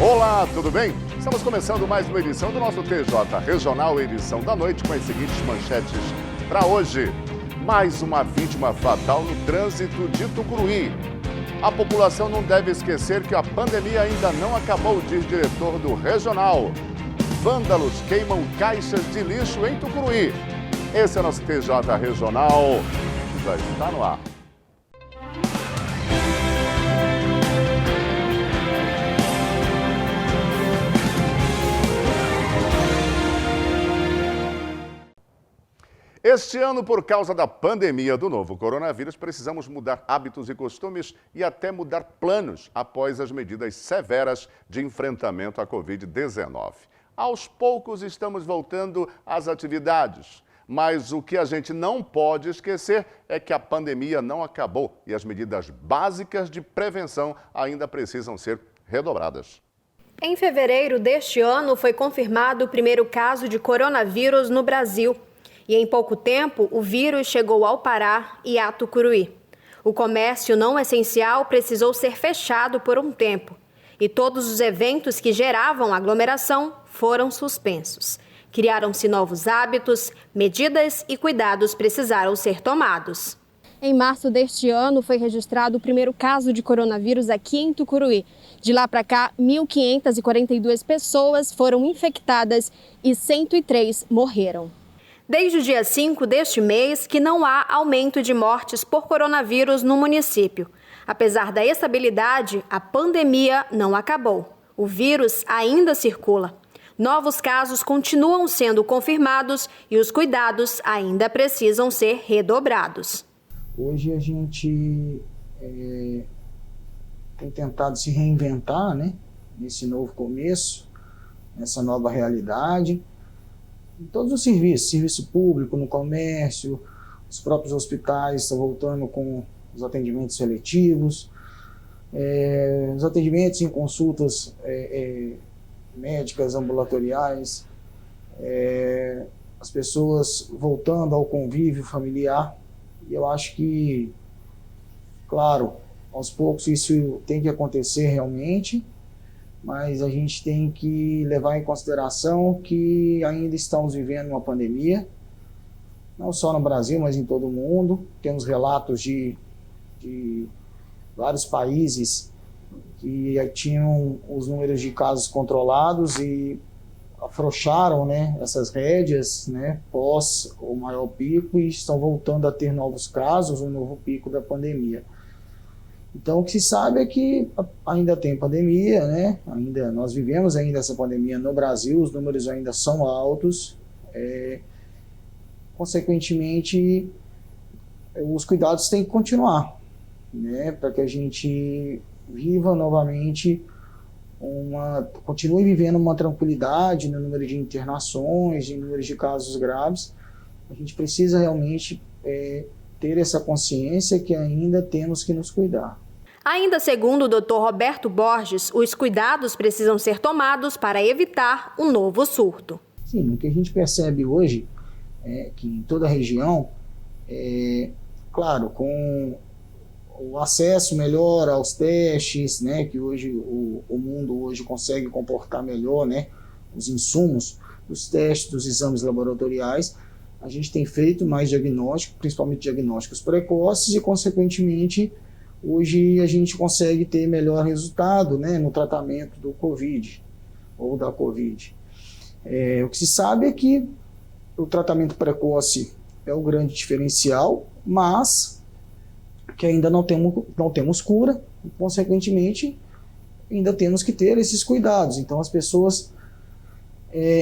Olá, tudo bem? Estamos começando mais uma edição do nosso TJ Regional, edição da noite, com as seguintes manchetes para hoje. Mais uma vítima fatal no trânsito de Tucuruí. A população não deve esquecer que a pandemia ainda não acabou, diz diretor do Regional. Vândalos queimam caixas de lixo em Tucuruí. Esse é o nosso TJ Regional. Já está no ar. Este ano, por causa da pandemia do novo coronavírus, precisamos mudar hábitos e costumes e até mudar planos após as medidas severas de enfrentamento à Covid-19. Aos poucos estamos voltando às atividades, mas o que a gente não pode esquecer é que a pandemia não acabou e as medidas básicas de prevenção ainda precisam ser redobradas. Em fevereiro deste ano, foi confirmado o primeiro caso de coronavírus no Brasil. E em pouco tempo, o vírus chegou ao Pará e a Tucuruí. O comércio não essencial precisou ser fechado por um tempo. E todos os eventos que geravam aglomeração foram suspensos. Criaram-se novos hábitos, medidas e cuidados precisaram ser tomados. Em março deste ano, foi registrado o primeiro caso de coronavírus aqui em Tucuruí. De lá para cá, 1.542 pessoas foram infectadas e 103 morreram. Desde o dia 5 deste mês, que não há aumento de mortes por coronavírus no município. Apesar da estabilidade, a pandemia não acabou. O vírus ainda circula. Novos casos continuam sendo confirmados e os cuidados ainda precisam ser redobrados. Hoje a gente tem tentado se reinventar, né, nesse novo começo, nessa nova realidade. Em todos os serviços, serviço público, no comércio, os próprios hospitais estão voltando com os atendimentos seletivos, os atendimentos em consultas médicas, ambulatoriais, as pessoas voltando ao convívio familiar. E eu acho que, claro, aos poucos isso tem que acontecer realmente, mas a gente tem que levar em consideração que ainda estamos vivendo uma pandemia, não só no Brasil, mas em todo o mundo. Temos relatos de vários países que tinham os números de casos controlados e afrouxaram, né, essas rédeas, né, pós o maior pico, e estão voltando a ter novos casos, um novo pico da pandemia. Então, o que se sabe é que ainda tem pandemia, né? Nós vivemos ainda essa pandemia no Brasil, os números ainda são altos. Consequentemente, os cuidados têm que continuar, né? Para que a gente viva novamente, continue vivendo uma tranquilidade no número de internações, no número de casos graves. A gente precisa realmente ter essa consciência que ainda temos que nos cuidar. Ainda segundo o Dr. Roberto Borges, os cuidados precisam ser tomados para evitar um novo surto. Sim, o que a gente percebe hoje é que em toda a região, claro, com o acesso melhor aos testes, né, que hoje o mundo hoje consegue comportar melhor, né, os insumos dos testes, dos exames laboratoriais, a gente tem feito mais diagnóstico, principalmente diagnósticos precoces, e, consequentemente, hoje a gente consegue ter melhor resultado, né, no tratamento do Covid ou da Covid. O que se sabe é que o tratamento precoce é o grande diferencial, mas que ainda não temos cura, e, consequentemente, ainda temos que ter esses cuidados. Então, as pessoas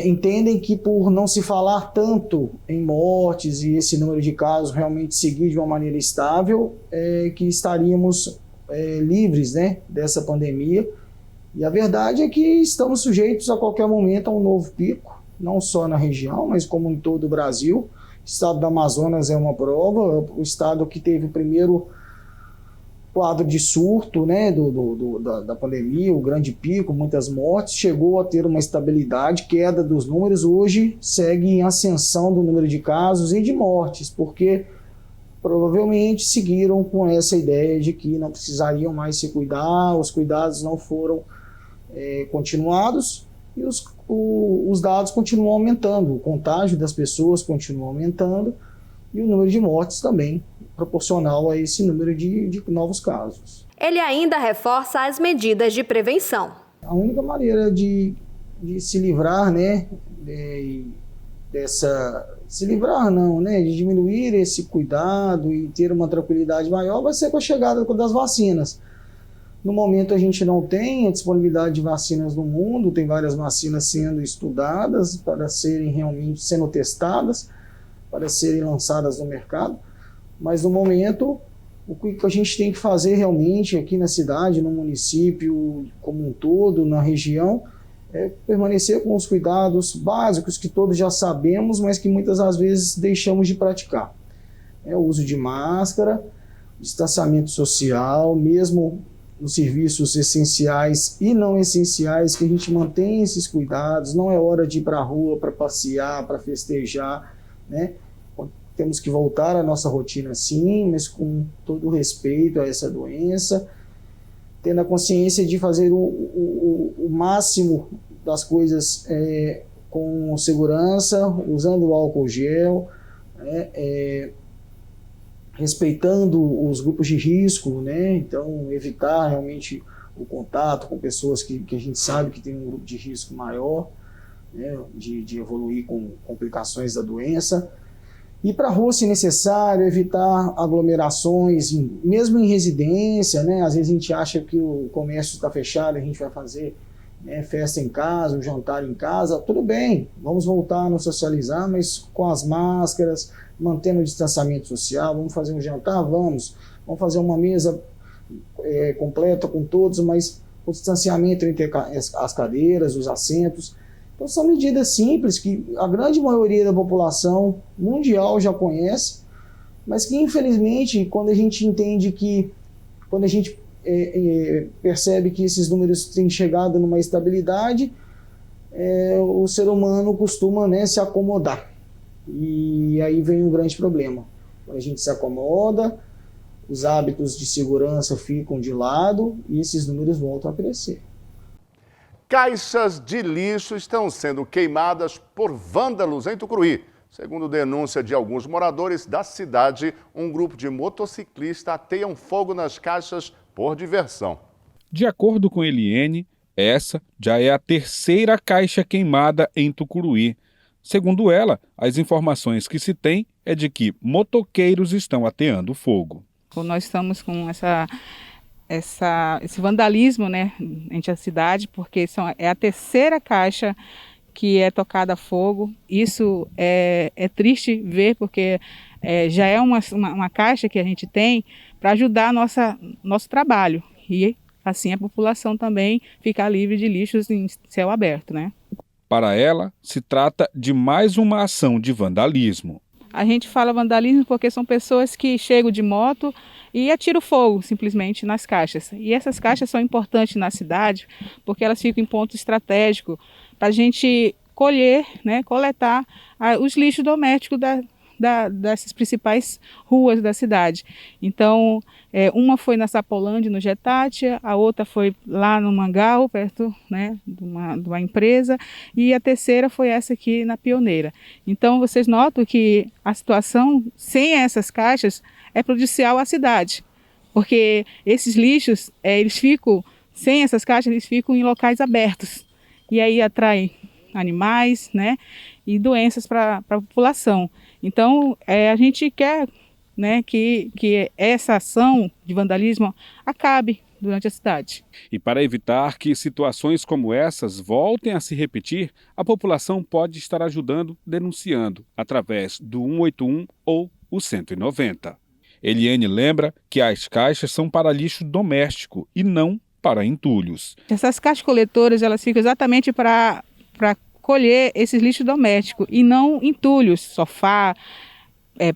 entendem que, por não se falar tanto em mortes e esse número de casos realmente seguir de uma maneira estável, que estaríamos livres, né, dessa pandemia. E a verdade é que estamos sujeitos a qualquer momento a um novo pico, não só na região, mas como em todo o Brasil. O estado do Amazonas é uma prova, o estado que teve o primeiro quadro de surto, né, da pandemia, o grande pico, muitas mortes, chegou a ter uma estabilidade, queda dos números, hoje segue em ascensão do número de casos e de mortes, porque provavelmente seguiram com essa ideia de que não precisariam mais se cuidar, os cuidados não foram continuados e os dados continuam aumentando, o contágio das pessoas continua aumentando e o número de mortes também, proporcional a esse número de novos casos. Ele ainda reforça as medidas de prevenção. A única maneira de se livrar, né, de diminuir esse cuidado e ter uma tranquilidade maior vai ser com a chegada das vacinas. No momento a gente não tem a disponibilidade de vacinas no mundo, tem várias vacinas sendo estudadas para serem realmente sendo testadas, para serem lançadas no mercado, mas no momento o que a gente tem que fazer realmente aqui na cidade, no município como um todo, na região, é permanecer com os cuidados básicos que todos já sabemos, mas que muitas das vezes deixamos de praticar. O uso de máscara, distanciamento social, mesmo nos serviços essenciais e não essenciais, que a gente mantém esses cuidados. Não é hora de ir para a rua para passear, para festejar, né? Temos que voltar à nossa rotina sim, mas com todo o respeito a essa doença, tendo a consciência de fazer o máximo das coisas com segurança, usando o álcool gel, respeitando os grupos de risco, né? Então evitar realmente o contato com pessoas que a gente sabe que tem um grupo de risco maior, né? de evoluir com complicações da doença. Ir para a rua se necessário, evitar aglomerações, mesmo em residência, né? Às vezes a gente acha que o comércio está fechado, a gente vai fazer festa em casa, um jantar em casa, tudo bem, vamos voltar a nos socializar, mas com as máscaras, mantendo o distanciamento social. Vamos fazer um jantar? Vamos fazer uma mesa completa com todos, mas o distanciamento entre as cadeiras, os assentos. Então são medidas simples que a grande maioria da população mundial já conhece, mas que infelizmente quando a gente entende que, quando a gente percebe que esses números têm chegado numa estabilidade, o ser humano costuma, né, se acomodar. E aí vem um grande problema. Quando a gente se acomoda, os hábitos de segurança ficam de lado e esses números voltam a crescer. Caixas de lixo estão sendo queimadas por vândalos em Tucuruí. Segundo denúncia de alguns moradores da cidade, um grupo de motociclistas ateiam fogo nas caixas por diversão. De acordo com Eliene, essa já é a terceira caixa queimada em Tucuruí. Segundo ela, as informações que se tem é de que motoqueiros estão ateando fogo. Nós estamos com esse vandalismo, né, entre a cidade, porque é a terceira caixa que é tocada a fogo. Isso é triste ver, porque já é uma caixa que a gente tem para ajudar nosso trabalho. E assim a população também ficar livre de lixos em céu aberto, né? Para ela, se trata de mais uma ação de vandalismo. A gente fala vandalismo porque são pessoas que chegam de moto e atiram fogo simplesmente nas caixas. E essas caixas são importantes na cidade porque elas ficam em ponto estratégico para a gente colher, né, coletar os lixos domésticos dessas principais ruas da cidade. Então, uma foi na Sapolândia, no Getátia, a outra foi lá no Mangal, perto, né, de uma empresa, e a terceira foi essa aqui na Pioneira. Então, vocês notam que a situação sem essas caixas é prejudicial à cidade, porque esses lixos, eles ficam, sem essas caixas, eles ficam em locais abertos, e aí atraem animais, né, e doenças para a população. Então, a gente quer, né, que essa ação de vandalismo acabe durante a cidade. E para evitar que situações como essas voltem a se repetir, a população pode estar ajudando denunciando através do 181 ou o 190. Eliene lembra que as caixas são para lixo doméstico e não para entulhos. Essas caixas coletoras, elas ficam exatamente para colher esses lixos domésticos e não entulhos, sofá,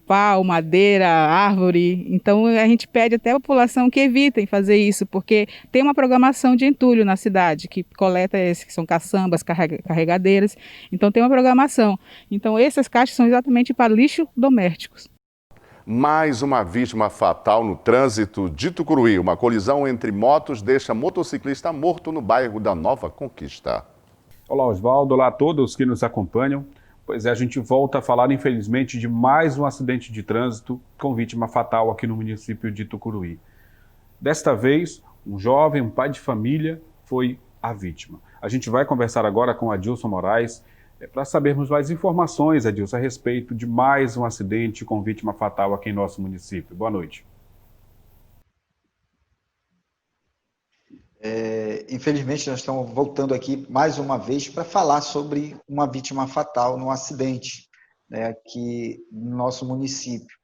pau, madeira, árvore. Então a gente pede até a população que evitem fazer isso, porque tem uma programação de entulho na cidade, que coleta esses que são caçambas, carregadeiras. Então tem uma programação. Então essas caixas são exatamente para lixo domésticos. Mais uma vítima fatal no trânsito de Tucuruí. Uma colisão entre motos deixa motociclista morto no bairro da Nova Conquista. Olá, Oswaldo. Olá a todos que nos acompanham. Pois é, a gente volta a falar, infelizmente, de mais um acidente de trânsito com vítima fatal aqui no município de Tucuruí. Desta vez, um jovem, um pai de família, foi a vítima. A gente vai conversar agora com Adilson Moraes para sabermos mais informações, Adilson, a respeito de mais um acidente com vítima fatal aqui em nosso município. Boa noite. Infelizmente, nós estamos voltando aqui mais uma vez para falar sobre uma vítima fatal num acidente, né, aqui no nosso município.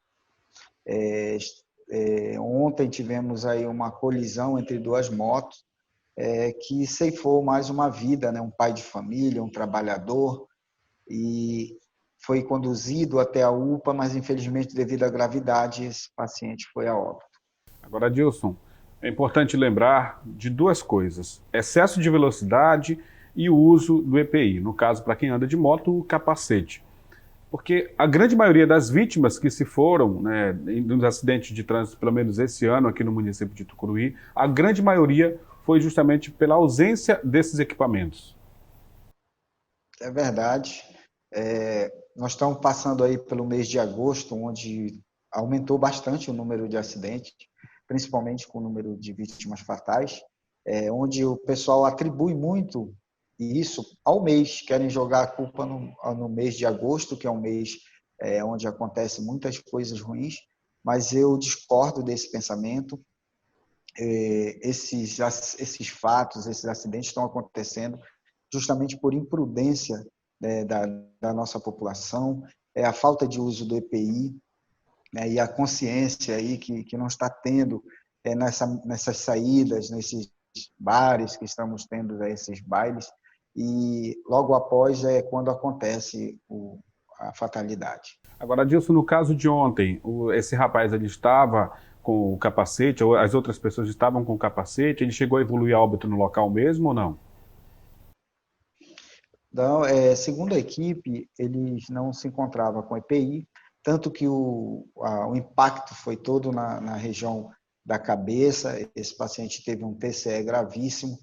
Ontem tivemos aí uma colisão entre duas motos que ceifou mais uma vida, né, um pai de família, um trabalhador, e foi conduzido até a UPA, mas infelizmente, devido à gravidade, esse paciente foi a óbito. Agora, Adilson, é importante lembrar de duas coisas: excesso de velocidade e o uso do EPI. No caso, para quem anda de moto, o capacete. Porque a grande maioria das vítimas que se foram, né, nos acidentes de trânsito, pelo menos esse ano aqui no município de Tucuruí, a grande maioria foi justamente pela ausência desses equipamentos. É verdade. Nós estamos passando aí pelo mês de agosto, onde aumentou bastante o número de acidentes, principalmente com o número de vítimas fatais, onde o pessoal atribui muito isso ao mês, querem jogar a culpa no mês de agosto, que é um mês onde acontecem muitas coisas ruins, mas eu discordo desse pensamento. Esses fatos, esses acidentes estão acontecendo justamente por imprudência, né, da nossa população, a falta de uso do EPI, né, e a consciência aí que não está tendo nessas saídas, nesses bares que estamos tendo, esses bailes, e logo após quando acontece a fatalidade. Agora, Adilson, no caso de ontem, esse rapaz ele estava com o capacete, ou as outras pessoas estavam com o capacete, ele chegou a evoluir a óbito no local mesmo ou não? Então, segundo a equipe, ele não se encontrava com EPI, tanto que o impacto foi todo na região da cabeça. Esse paciente teve um TCE gravíssimo,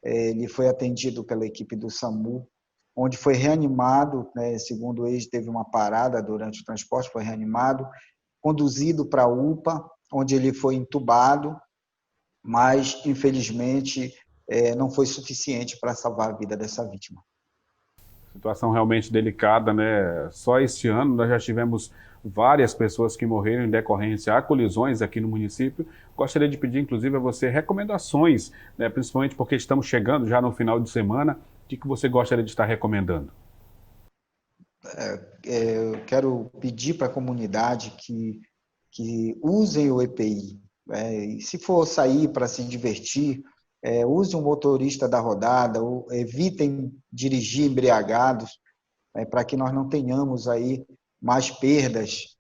ele foi atendido pela equipe do SAMU, onde foi reanimado, né, segundo eles, teve uma parada durante o transporte, foi reanimado, conduzido para a UPA, onde ele foi entubado, mas, infelizmente, não foi suficiente para salvar a vida dessa vítima. Situação realmente delicada, né? Só este ano nós já tivemos várias pessoas que morreram em decorrência a colisões aqui no município. Gostaria de pedir, inclusive, a você recomendações, né? Principalmente porque estamos chegando já no final de semana. O que você gostaria de estar recomendando? Eu quero pedir para a comunidade que usem o EPI. E se for sair para se divertir, use um motorista da rodada, ou evitem dirigir embriagados, para que nós não tenhamos aí mais perdas,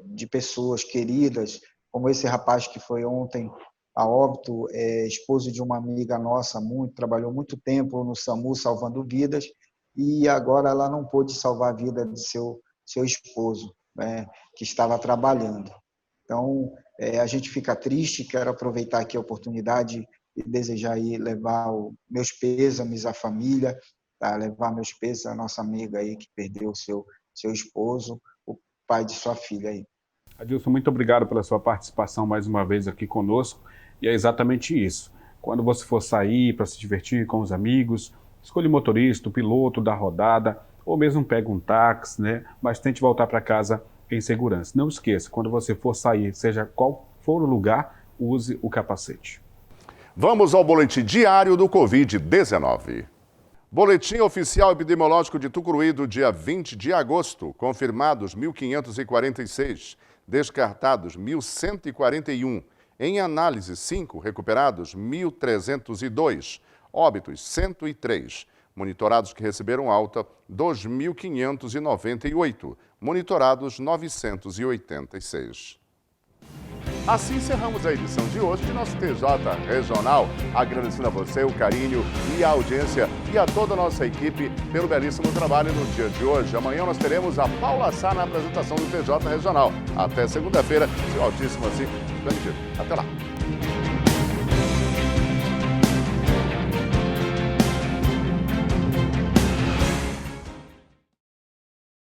de pessoas queridas, como esse rapaz que foi ontem a óbito, esposo de uma amiga nossa, trabalhou muito tempo no SAMU salvando vidas, e agora ela não pôde salvar a vida de seu esposo, que estava trabalhando. Então, a gente fica triste. Quero aproveitar aqui a oportunidade e desejar aí levar meus pêsames à família, tá? Levar meus pêsames à nossa amiga aí que perdeu o seu esposo, o pai de sua filha aí. Adilson, muito obrigado pela sua participação mais uma vez aqui conosco. E é exatamente isso. Quando você for sair para se divertir com os amigos, escolha o motorista, o piloto da rodada, ou mesmo pega um táxi, né? Mas tente voltar para casa em segurança. Não esqueça, quando você for sair, seja qual for o lugar, use o capacete. Vamos ao boletim diário do Covid-19. Boletim oficial epidemiológico de Tucuruí do dia 20 de agosto. Confirmados 1.546, descartados 1.141. Em análise 5, recuperados 1.302. Óbitos 103. Monitorados que receberam alta 2.598. Monitorados 986. Assim encerramos a edição de hoje de nosso TJ Regional. Agradecendo a você o carinho e a audiência e a toda a nossa equipe pelo belíssimo trabalho no dia de hoje. Amanhã nós teremos a Paula Sá na apresentação do TJ Regional. Até segunda-feira, se o Altíssimo assim permitir. Até lá.